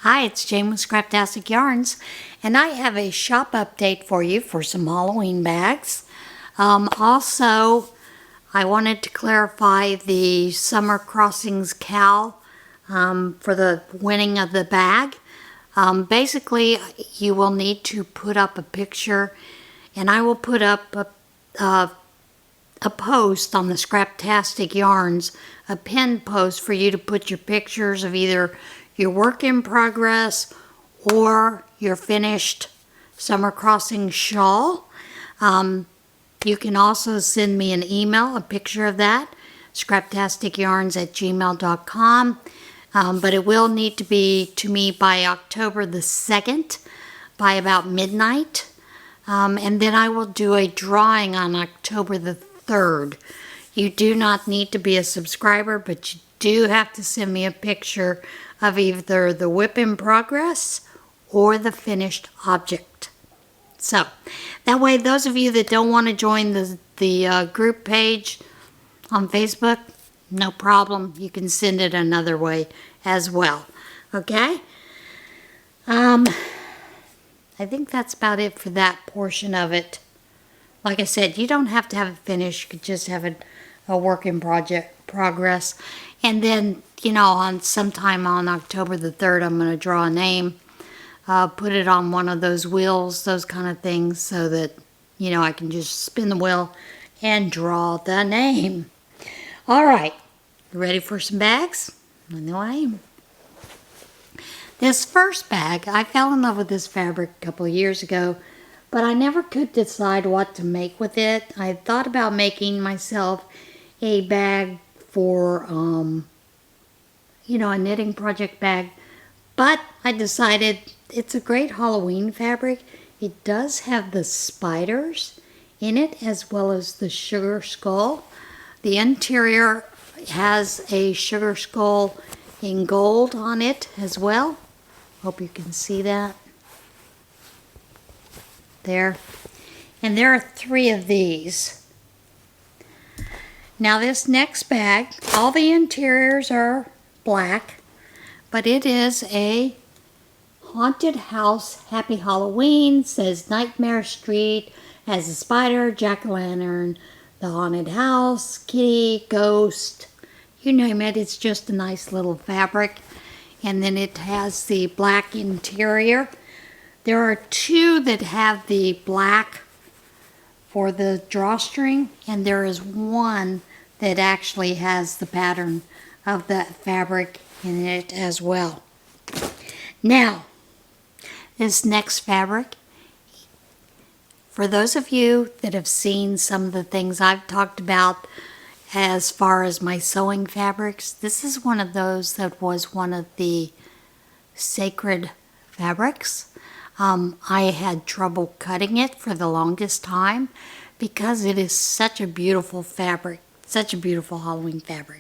Hi, it's Jane with Scraptastic Yarns, and I have a shop update for you for some Halloween bags. Also, I wanted to clarify the Summer Crossings cowl for the winning of the bag. Basically, you will need to put up a picture, and I will put up a post on the Scraptastic Yarns, a pinned post for you to put your pictures of either your work in progress or your finished Summer Crossing shawl. You can also send me an email, a picture of that, scraptasticyarns@gmail.com. But it will need to be to me by October the 2nd, by about midnight. And then I will do a drawing on October the 3rd. You do not need to be a subscriber, but you do have to send me a picture of either the whip in progress or the finished object. So that way, those of you that don't want to join the group page on Facebook, no problem. You can send it another way as well. Okay? I think that's about it for that portion of it. Like I said, you don't have to have it finished. You could just have a work in progress. And then, on sometime on October the 3rd, I'm going to draw a name, put it on one of those wheels, those kind of things, so that, I can just spin the wheel and draw the name. All right, ready for some bags? I know I am. This first bag, I fell in love with this fabric a couple of years ago, but I never could decide what to make with it. I thought about making myself a bag for, a knitting project bag, but I decided it's a great Halloween fabric. It does have the spiders in it as well as the sugar skull. The interior has a sugar skull in gold on it as well. Hope you can see that. There. And there are 3 of these. Now this next bag, all the interiors are black, but it is a haunted house, happy Halloween, says Nightmare Street, has a spider, jack-o'-lantern, the haunted house, kitty, ghost, you name it. It's just a nice little fabric. And then it has the black interior. There are 2 that have the black for the drawstring, and there is 1 that actually has the pattern of that fabric in it as well. Now, this next fabric, for those of you that have seen some of the things I've talked about as far as my sewing fabrics, this is one of those that was one of the sacred fabrics. I had trouble cutting it for the longest time because it is such a beautiful fabric, such a beautiful Halloween fabric.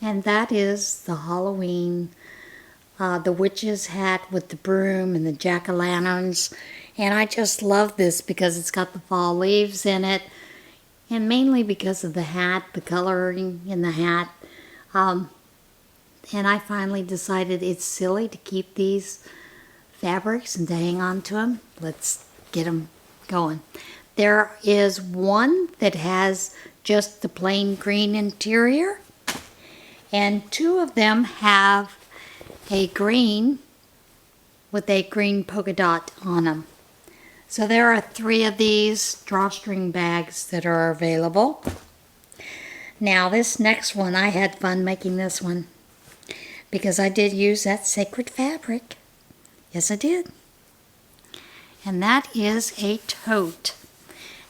And that is the Halloween, the witch's hat with the broom and the jack-o'-lanterns. And I just love this because it's got the fall leaves in it, and mainly because of the hat, the coloring in the hat. And I finally decided it's silly to keep these fabrics and to hang on to them. Let's get them going. There is 1 that has just the plain green interior, and 2 of them have a green with a green polka dot on them. So there are 3 of these drawstring bags that are available. Now this next one, I had fun making this one because I did use that sacred fabric. Yes, I did. And that is a tote.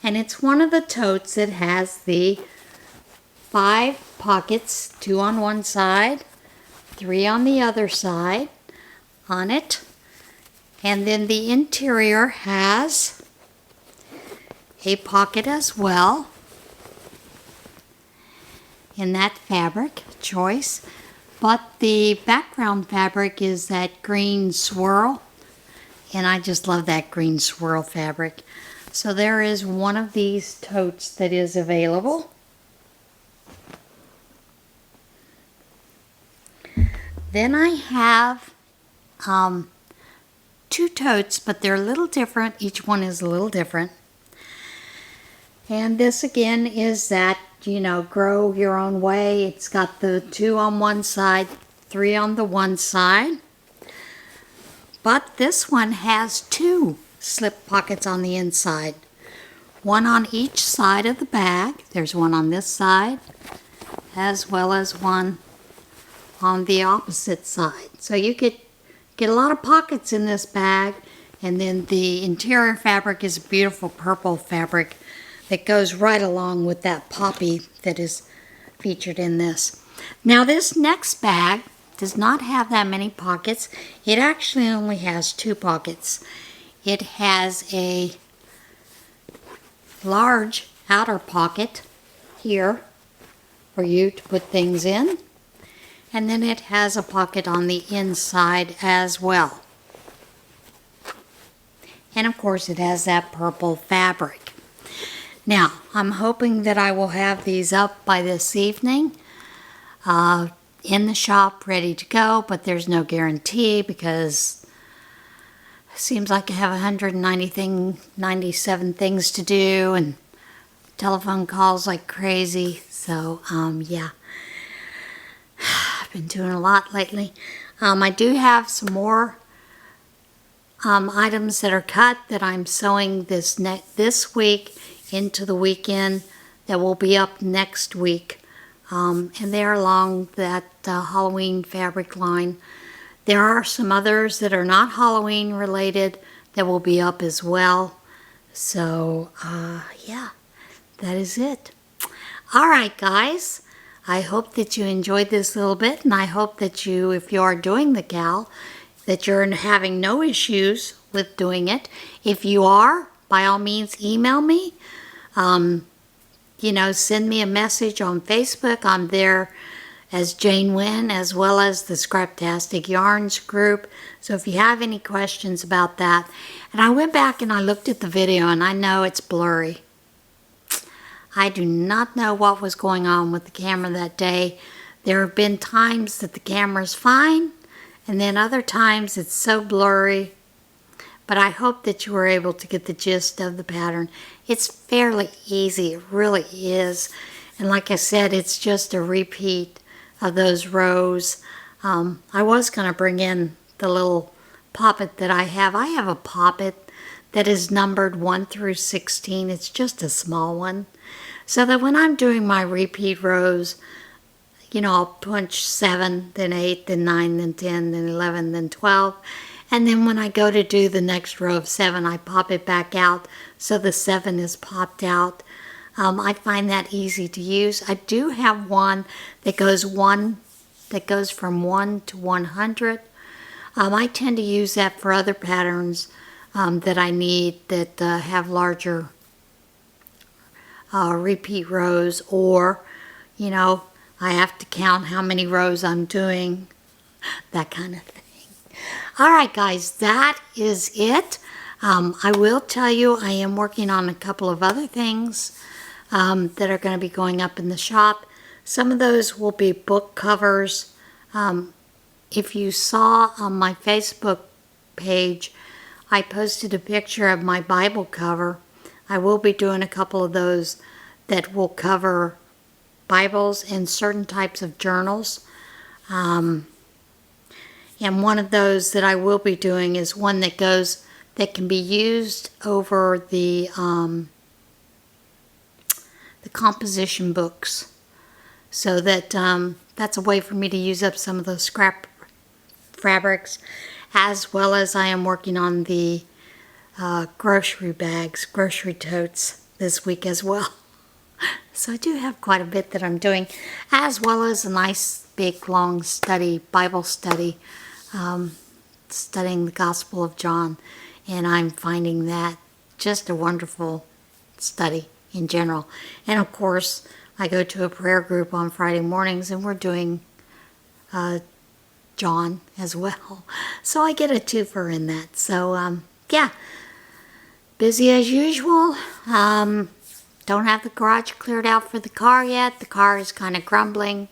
And it's one of the totes that has the 5 pockets, 2 on one side, 3 on the other side on it. And then the interior has a pocket as well in that fabric choice. But the background fabric is that green swirl. And I just love that green swirl fabric. So there is one of these totes that is available. Then I have two totes, but they're a little different. Each one is a little different. And this again is that, grow your own way. It's got the 2 on one side, 3 on the one side. But this one has 2 slip pockets on the inside. 1 on each side of the bag. There's one on this side, as well as one on the opposite side. So you get a lot of pockets in this bag. And then the interior fabric is a beautiful purple fabric that goes right along with that poppy that is featured in this. Now this next bag does not have that many pockets. It actually only has 2 pockets. It has a large outer pocket here for you to put things in. And then it has a pocket on the inside as well. And of course it has that purple fabric. Now, I'm hoping that I will have these up by this evening in the shop ready to go, but there's no guarantee because it seems like I have 197 things to do and telephone calls like crazy. So, yeah, I've been doing a lot lately. I do have some more items that are cut that I'm sewing this week into the weekend that will be up next week. And they're along that Halloween fabric line. There are some others that are not Halloween related that will be up as well. So, yeah, that is it. All right, guys. I hope that you enjoyed this little bit, and I hope that you, if you are doing the gal, that you're having no issues with doing it. If you are, by all means, email me. Send me a message on Facebook. I'm there as Jane Wynn, as well as the Scraptastic Yarns group. So if you have any questions about that. And I went back and I looked at the video, and I know it's blurry. I do not know what was going on with the camera that day. There have been times that the camera's fine, and then other times it's so blurry. But I hope that you were able to get the gist of the pattern. It's fairly easy, it really is. And like I said, it's just a repeat of those rows. I was going to bring in the little poppet that I have. I have a poppet that is numbered 1 through 16. It's just a small one. So that when I'm doing my repeat rows, I'll punch 7, then 8, then 9, then 10, then 11, then 12. And then when I go to do the next row of 7, I pop it back out so the 7 is popped out. I find that easy to use. I do have one that goes from 1 to 100. I tend to use that for other patterns that I need that have larger repeat rows, or I have to count how many rows I'm doing, that kind of thing. All right, guys, that is it. I will tell you I am working on a couple of other things that are going to be going up in the shop. Some of those will be book covers. If you saw on my Facebook page, I posted a picture of my Bible cover. I will be doing a couple of those that will cover Bibles and certain types of journals. And one of those that I will be doing is one that can be used over the composition books. So that that's a way for me to use up some of those scrap fabrics, as well as I am working on the grocery bags, grocery totes this week as well. So I do have quite a bit that I'm doing, as well as a nice big long Bible study, studying the Gospel of John, and I'm finding that just a wonderful study in general. And of course, I go to a prayer group on Friday mornings, and we're doing John as well. So I get a twofer in that. So, yeah, busy as usual. Don't have the garage cleared out for the car yet. The car is kind of grumbling,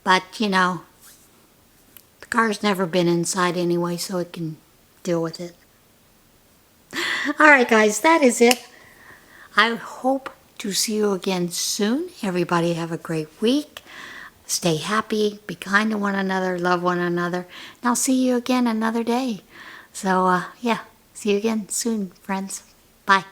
but the car's never been inside anyway, so it can deal with it. Alright guys, that is it. I hope to see you again soon. Everybody have a great week. Stay happy, be kind to one another, love one another. And I'll see you again another day. So, yeah, see you again soon, friends. Bye.